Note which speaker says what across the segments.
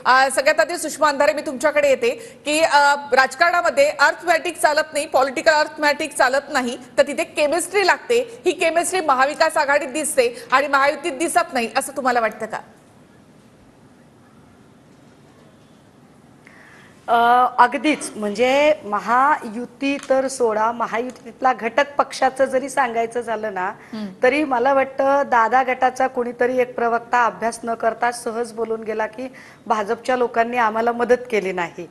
Speaker 1: सगळ्यात आधी सुषमा अंधारे मी तुमच्याकडे येते की राजकारणामध्ये अर्थमॅटिक चालत नाही, पॉलिटिकल अर्थमॅटिक चालत नाही, तर तिथे केमिस्ट्री लागते. ही केमिस्ट्री महाविकास आघाडीत दिसते आणि महायुतीत दिसत नाही असं तुम्हाला वाटतं का?
Speaker 2: अगदीच. म्हणजे महायुती तर सोडा, महायुतीतला घटक पक्षाचं जरी सांगायचं झालं ना तरी मला वाटतं दादा गटाचा कोणीतरी एक प्रवक्ता अभ्यास न करता सहज बोलून गेला की भाजपच्या लोकांनी आम्हाला मदत केली नाही.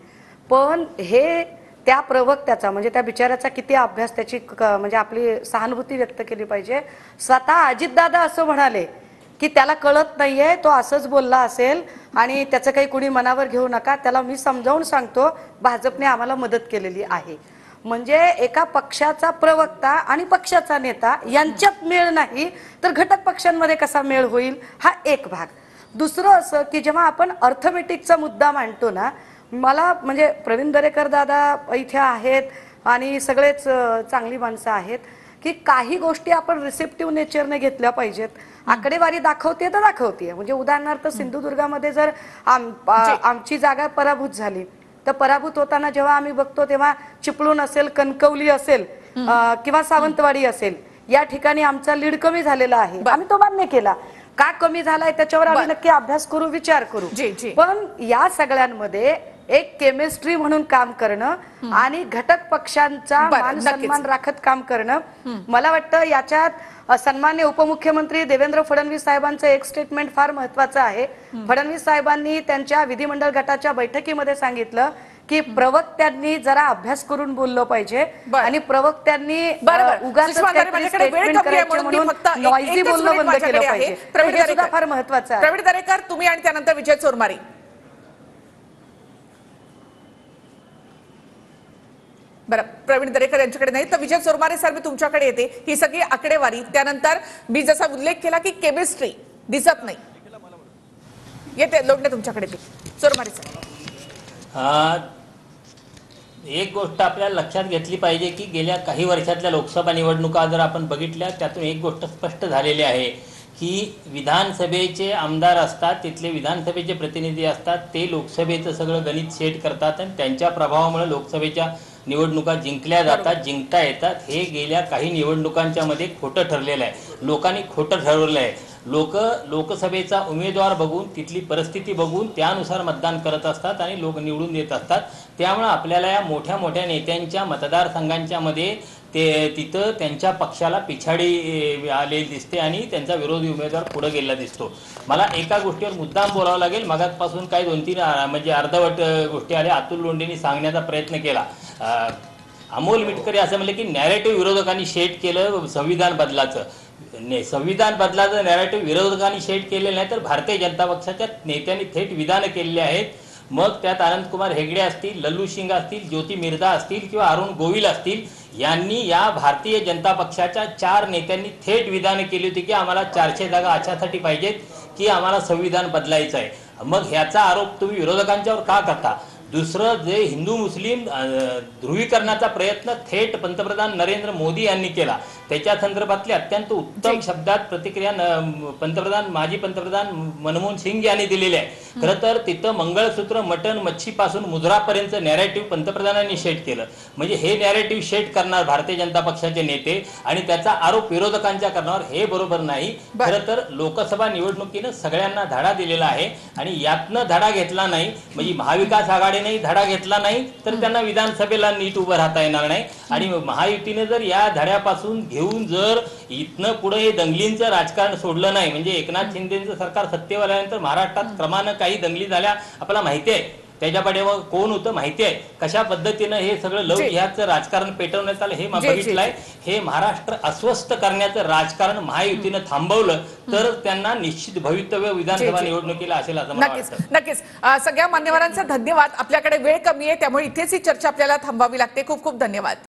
Speaker 2: पण हे त्या प्रवक्त्याचा म्हणजे त्या बिचाऱ्याचा किती अभ्यास, त्याची म्हणजे आपली सहानुभूती व्यक्त केली पाहिजे. स्वतः अजितदादा असं म्हणाले की त्याला कळत नाहीये, तो असंच बोलला असेल आणि त्याचं काही कुणी मनावर घेऊ नका, त्याला मी समजावून सांगतो भाजपने आम्हाला मदत केलेली आहे. म्हणजे एका पक्षाचा प्रवक्ता आणि पक्षाचा नेता यांच्यात मेळ नाही तर घटक पक्षांमध्ये कसा मेळ होईल, हा एक भाग. दुसरं असं की जेव्हा आपण अर्थमॅटिकचा मुद्दा मांडतो ना, मला म्हणजे प्रवीण दरेकर दादा इथे आहेत आणि सगळेच चांगली माणसं आहेत की काही गोष्टी आपण रिसेप्टिव्ह नेचरने घेतल्या पाहिजेत. आकडेवारी दाखवते तर दाखवते. म्हणजे उदाहरणार्थ सिंधुदुर्गामध्ये जर आमची जागा पराभूत झाली तर पराभूत होताना जेव्हा आम्ही बघतो तेव्हा चिपळूण असेल, कणकवली असेल किंवा सावंतवाडी असेल, या ठिकाणी आमचा लीड कमी झालेला आहे. आम्ही तो मान्य केला. का कमी झालाय त्याच्यावर आम्ही नक्की अभ्यास करू, विचार करू. पण या सगळ्यांमध्ये एक केमिस्ट्री म्हणून काम करणं आणि घटक पक्षांचा मान सन्मान राखत काम करणं, मला वाटतं याच्यात सन्मान्य उपमुख्यमंत्री देवेंद्र फडणवीस साहेबांचं एक स्टेटमेंट फार महत्वाचं आहे. फडणवीस साहेबांनी त्यांच्या विधिमंडळ गटाच्या बैठकीमध्ये सांगितलं की प्रवक्त्यांनी जरा अभ्यास करून बोललं पाहिजे आणि प्रवक्त्यांनी उगाच स्टेटमेंट करायचे म्हणून नॉइजी बोलणं बंद केलं पाहिजे. हे सुद्धा फार महत्वाचं आहे.
Speaker 1: प्रवीण दरेकर तुम्ही आणि त्यानंतर विजय चोरमारे. बरं, प्रवीण दरेकर यांच्याकडे नाही तर विजय चोरमारे सर मी तुमच्याकडे येते. ही सगळी आकडेवारी, त्यानंतर मी जसा उल्लेख केला की केमिस्ट्री दिसत नाही, येते लोटणे तुमच्याकडे ते चोरमारे सर.
Speaker 3: एक गोष्ट आपल्याला लक्षात घेतली पाहिजे की गेल्या काही वर्षातल्या लोकसभा निवडणुका जर आपण बघितल्या त्यातून एक गोष्ट स्पष्ट झालेली आहे की विधानसभेचे आमदार असतात, तिथले विधानसभेचे प्रतिनिधी असतात, ते लोकसभेचं सगळं गणित सेट करतात आणि त्यांच्या प्रभावामुळे लोकसभेच्या निवडणुका जिंकल्या जातात, जिंकता येतात. हे गेल्या काही निवडणुकांच्या मध्ये खोटं ठरलेलं आहे. लोकांनी खोटं ठरवलं आहे. लोकसभेचा उमेदवार बघून, तिथली परिस्थिती बघून त्यानुसार मतदान करत असतात आणि लोक निवडून देत असतात. त्यामुळे आपल्याला या मोठ्या मोठ्या नेत्यांच्या मतदारसंघांच्या मध्ये तिथं त्यांच्या पक्षाला पिछाडी आलेली दिसते आणि त्यांचा विरोधी उमेदवार पुढे गेलेला दिसतो. मला एका गोष्टीवर मुद्दाम बोलावं लागेल. मगाचपासून काही 2-3 म्हणजे अर्धवट गोष्टी आल्या. अतुल लोंढेंनी सांगण्याचा प्रयत्न केला. अमोल मिटकरी असं म्हणले की नॅरेटिव्ह विरोधकांनी शेट केलं संविधान बदलाचं. संविधान बदलाचं नॅरेटिव्ह विरोधकांनी शेट केलेलं नाही तर भारतीय जनता पक्षाच्या नेत्यांनी थेट विधान केलेली आहेत. मग त्यात अनंतकुमार हेगडे असतील, लल्लू सिंग असतील, ज्योती मिर्धा असतील किंवा अरुण गोविल असतील, यांनी या भारतीय जनता पक्षाच्या 4 नेत्यांनी थेट विधान केली होती की आम्हाला 400 जागा अशासाठी पाहिजेत की आम्हाला संविधान बदलायचं आहे. मग ह्याचा आरोप तुम्ही विरोधकांच्यावर का करता? दुसरं, जे हिंदू मुस्लिम ध्रुवीकरणाचा प्रयत्न थेट पंतप्रधान नरेंद्र मोदी यांनी केला, त्याच्या संदर्भातले अत्यंत उत्तम शब्दात प्रतिक्रिया माजी पंतप्रधान मनमोहन सिंग यांनी दिलेली आहे. खरं तर तिथं मंगळसूत्र, मटण, मच्छीपासून मुद्रापर्यंत नॅरेटिव्ह पंतप्रधानांनी शेट केलं. म्हणजे हे नॅरेटिव्ह शेट करणार भारतीय जनता पक्षाचे नेते आणि त्याचा आरोप विरोधकांच्या करणार, हे बरोबर नाही. खरं तर लोकसभा निवडणुकीनं सगळ्यांना धडा दिलेला आहे आणि यातनं धडा घेतला नाही म्हणजे महाविकास आघाडी धडा घेतला नाही तर त्यांना विधानसभेला नीट उभं राहता येणार नाही. आणि महायुतीने जर या धड्यापासून घेऊन जर इथनं पुढे हे दंगलींचं राजकारण सोडलं नाही, म्हणजे एकनाथ शिंदेचं सरकार सत्तेवर आल्यानंतर महाराष्ट्रात क्रमानं काही दंगली झाल्या आपल्याला माहिती आहे. त्याच्या पाठीमागे कोण होतं माहिती आहे. कशा पद्धतीनं हे सगळं लव ह्याचं राजकारण पेटवण्यात आलं हे बघितलंय. हे महाराष्ट्र अस्वस्थ करण्याचं राजकारण महायुतीनं थांबवलं तर त्यांना निश्चित भवितव्य विधानसभा निवडणुकीला असेल असं मला वाटतं.
Speaker 1: नक्कीच. सगळ्या मान्यवरांचा धन्यवाद. आपल्याकडे वेळ कमी आहे त्यामुळे इथेच ही चर्चा आपल्याला थांबवावी लागते. खूप खूप धन्यवाद.